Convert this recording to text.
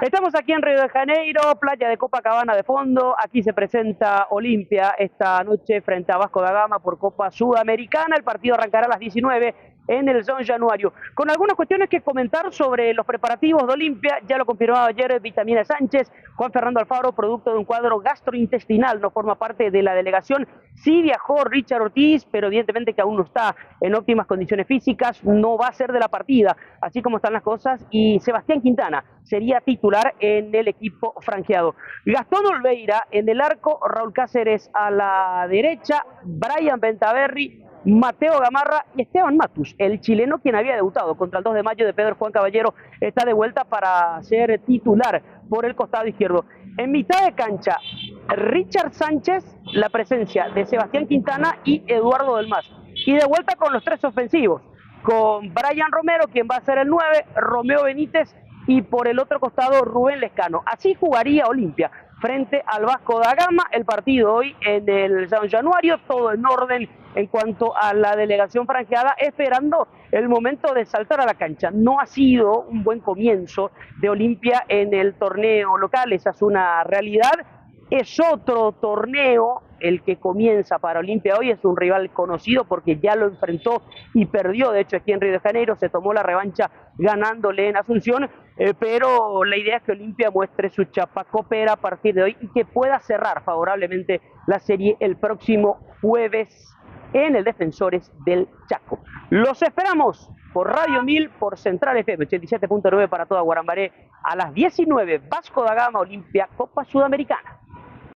Estamos aquí en Río de Janeiro, playa de Copacabana de fondo. Aquí se presenta Olimpia esta noche frente a Vasco da Gama por Copa Sudamericana. El partido arrancará a las 19 en el São Januário. Con algunas cuestiones que comentar sobre los preparativos de Olimpia, ya lo confirmaba ayer Vitamina Sánchez. Juan Fernando Alfaro, producto de un cuadro gastrointestinal, no forma parte de la delegación. Sí viajó Richard Ortiz, pero evidentemente que aún no está en óptimas condiciones físicas, no va a ser de la partida, así como están las cosas, y Sebastián Quintana sería titular en el equipo franqueado. Gastón Olveira en el arco, Raúl Cáceres a la derecha, Brian Bentaberry, Mateo Gamarra y Esteban Matus, el chileno quien había debutado contra el 2 de mayo de Pedro Juan Caballero, está de vuelta para ser titular por el costado izquierdo. En mitad de cancha, Richard Sánchez, la presencia de Sebastián Quintana y Eduardo Del Mas. Y de vuelta con los tres ofensivos, con Brian Romero, quien va a ser el 9, Romeo Benítez y por el otro costado Rubén Lescano. Así jugaría Olimpia frente al Vasco da Gama. El partido hoy en el São Januário, todo en orden en cuanto a la delegación franqueada, esperando el momento de saltar a la cancha. No ha sido un buen comienzo de Olimpia en el torneo local, esa es una realidad. Es otro torneo el que comienza para Olimpia hoy, es un rival conocido porque ya lo enfrentó y perdió, de hecho aquí en Río de Janeiro, se tomó la revancha ganándole en Asunción, pero la idea es que Olimpia muestre su chapa copera a partir de hoy y que pueda cerrar favorablemente la serie el próximo jueves en el Defensores del Chaco. Los esperamos por Radio 1000, por Central FM 87.9 para toda Guarambaré, a las 19, Vasco da Gama, Olimpia, Copa Sudamericana.